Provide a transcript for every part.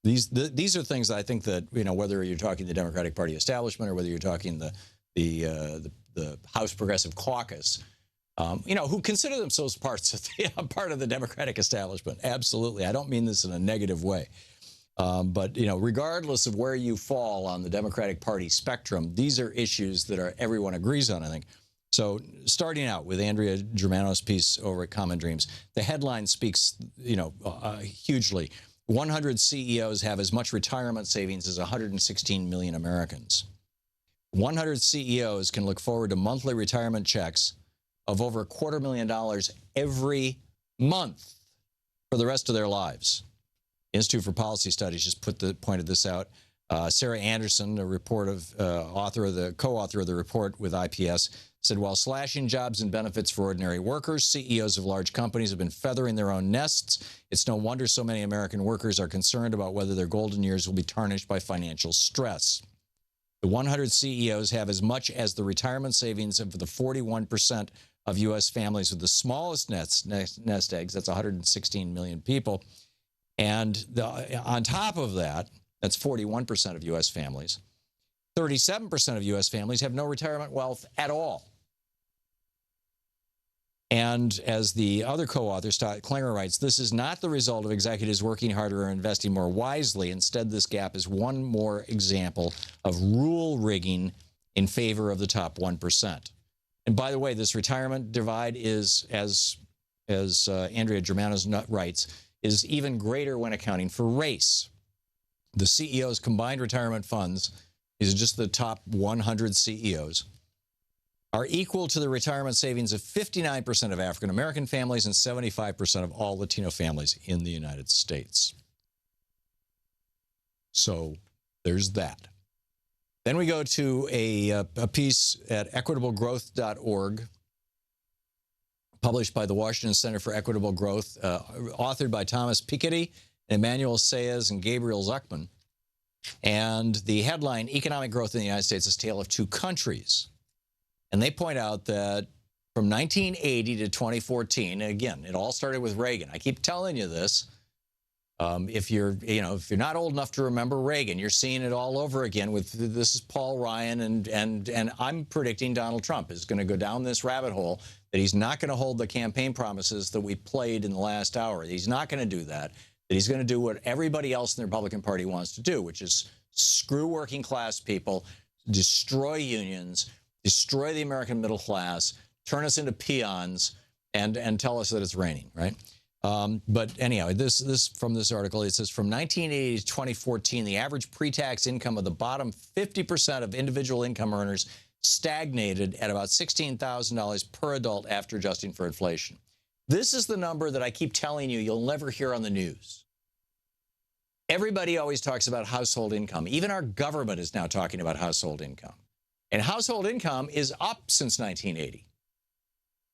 These are things I think that, whether you're talking the Democratic Party establishment or whether you're talking the House Progressive Caucus, who consider themselves part of the Democratic establishment. Absolutely. I don't mean this in a negative way. But regardless of where you fall on the Democratic Party spectrum, these are issues that everyone agrees on, I think. So starting out with Andrea Germano's piece over at Common Dreams, the headline speaks, hugely. 100 CEOs have as much retirement savings as 116 million Americans. 100 CEOs can look forward to monthly retirement checks of over $250,000 every month for the rest of their lives. Institute for Policy Studies just pointed this out. Sarah Anderson, co-author of the report with IPS, said while slashing jobs and benefits for ordinary workers, CEOs of large companies have been feathering their own nests. It's no wonder so many American workers are concerned about whether their golden years will be tarnished by financial stress. The 100 CEOs have as much as the retirement savings of the 41% of U.S. families with the smallest nest eggs. That's 116 million people. And on top of that, that's 41% of U.S. families. 37% of U.S. families have no retirement wealth at all. And as the other co-author, Scott Klinger, writes, this is not the result of executives working harder or investing more wisely. Instead, this gap is one more example of rule rigging in favor of the top 1%. And by the way, this retirement divide is, as Andrea Germano writes, is even greater when accounting for race. The CEOs' combined retirement funds, these are just the top 100 CEOs, are equal to the retirement savings of 59% of African-American families and 75% of all Latino families in the United States. So there's that. Then we go to a piece at equitablegrowth.org, published by the Washington Center for Equitable Growth, authored by Thomas Piketty, Emmanuel Saez, and Gabriel Zuckman. And the headline, Economic Growth in the United States is a Tale of Two Countries. And they point out that from 1980 to 2014, again, it all started with Reagan. I keep telling you this. If you're not old enough to remember Reagan, you're seeing it all over again with this is Paul Ryan, and I'm predicting Donald Trump is going to go down this rabbit hole, that he's not going to hold the campaign promises that we played in the last hour. He's not going to do that. That he's going to do what everybody else in the Republican Party wants to do, which is screw working class people, destroy unions, destroy the American middle class, turn us into peons, and tell us that it's raining, right? But anyhow, this from this article, it says from 1980 to 2014, the average pre-tax income of the bottom 50% of individual income earners stagnated at about $16,000 per adult after adjusting for inflation. This is the number that I keep telling you you'll never hear on the news. Everybody always talks about household income. Even our government is now talking about household income. And household income is up since 1980.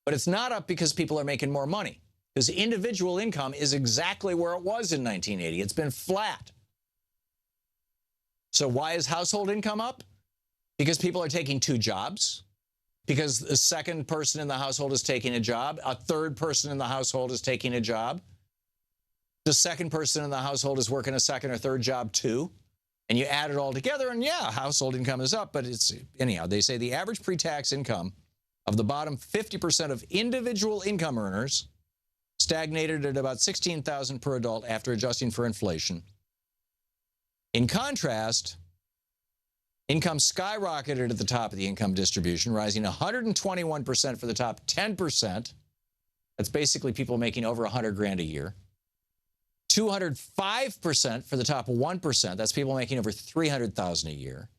But it's not up because people are making more money. Because individual income is exactly where it was in 1980. It's been flat. So why is household income up? Because people are taking two jobs. Because the second person in the household is taking a job. A third person in the household is taking a job. The second person in the household is working a second or third job too. And you add it all together, and yeah, household income is up. But it's, anyhow, they say the average pre-tax income of the bottom 50% of individual income earners stagnated at about $16,000 per adult after adjusting for inflation. In contrast, income skyrocketed at the top of the income distribution, rising 121% for the top 10%. That's basically people making over $100,000 a year. 205% for the top 1%. That's people making over $300,000 a year.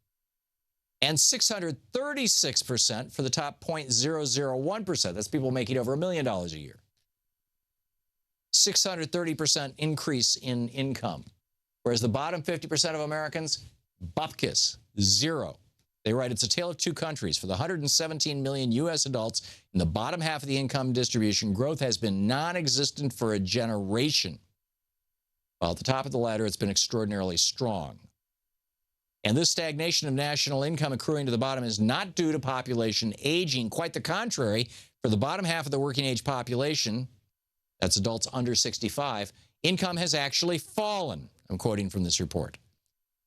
And 636% for the top 0.001%. That's people making over $1 million a year. 630% increase in income. Whereas the bottom 50% of Americans, bupkis, zero. They write, it's a tale of two countries. For the 117 million U.S. adults in the bottom half of the income distribution, growth has been non-existent for a generation. While at the top of the ladder, it's been extraordinarily strong. And this stagnation of national income accruing to the bottom is not due to population aging. Quite the contrary. For the bottom half of the working age population, that's adults under 65, income has actually fallen. I'm quoting from this report.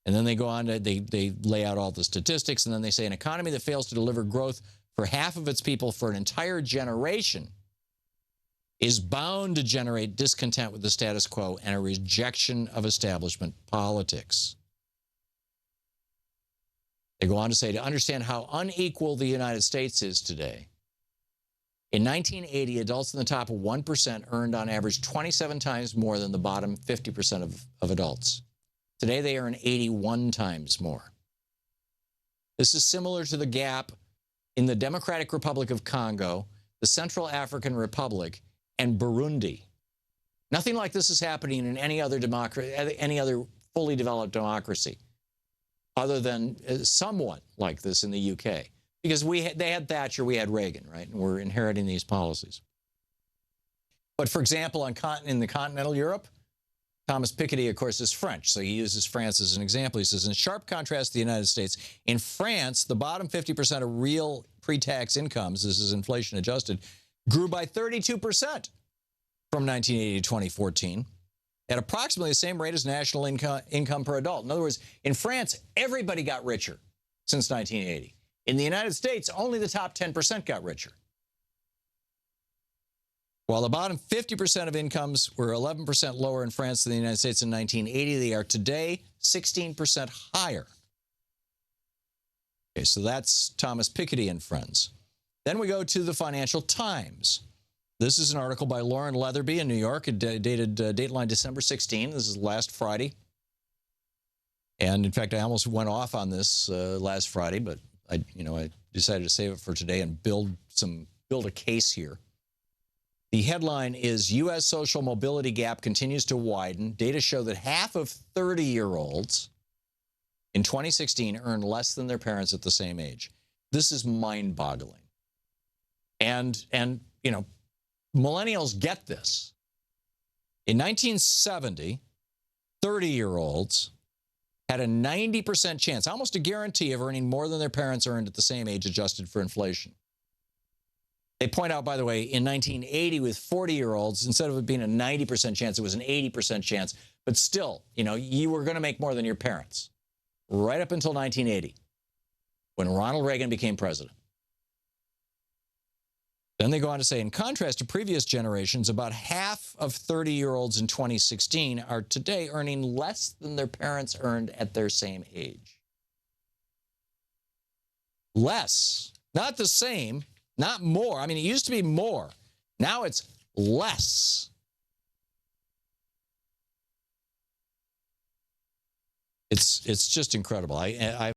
And then they go on to, they lay out all the statistics, and then they say an economy that fails to deliver growth for half of its people for an entire generation is bound to generate discontent with the status quo and a rejection of establishment politics. They go on to say, to understand how unequal the United States is today, in 1980, adults in the top 1% earned on average 27 times more than the bottom 50% of adults. Today, they earn 81 times more. This is similar to the gap in the Democratic Republic of Congo, the Central African Republic, and Burundi. Nothing like this is happening in any other democracy, any other fully developed democracy, other than somewhat like this in the UK. Because they had Thatcher, we had Reagan, right? And we're inheriting these policies. But for example, in the continental Europe, Thomas Piketty, of course, is French, so he uses France as an example. He says, in sharp contrast to the United States, in France, the bottom 50% of real pre-tax incomes, this is inflation adjusted, grew by 32% from 1980 to 2014 at approximately the same rate as national income per adult. In other words, in France, everybody got richer since 1980. In the United States, only the top 10% got richer. While the bottom 50% of incomes were 11% lower in France than the United States in 1980, they are today 16% higher. Okay, so that's Thomas Piketty and friends. Then we go to the Financial Times. This is an article by Lauren Leatherby in New York, dated dateline December 16. This is last Friday. And in fact, I almost went off on this last Friday, but I decided to save it for today and build a case here. The headline is, U.S. social mobility gap continues to widen. Data show that half of 30-year-olds in 2016 earned less than their parents at the same age. This is mind-boggling. And millennials get this. In 1970, 30-year-olds had a 90% chance, almost a guarantee, of earning more than their parents earned at the same age adjusted for inflation. They point out, by the way, in 1980 with 40-year-olds, instead of it being a 90% chance, it was an 80% chance. But still, you were going to make more than your parents right up until 1980 when Ronald Reagan became president. Then they go on to say, in contrast to previous generations, about half of 30-year-olds in 2016 are today earning less than their parents earned at their same age. Less, not the same, not more. I mean, it used to be more. Now it's less. It's just incredible. I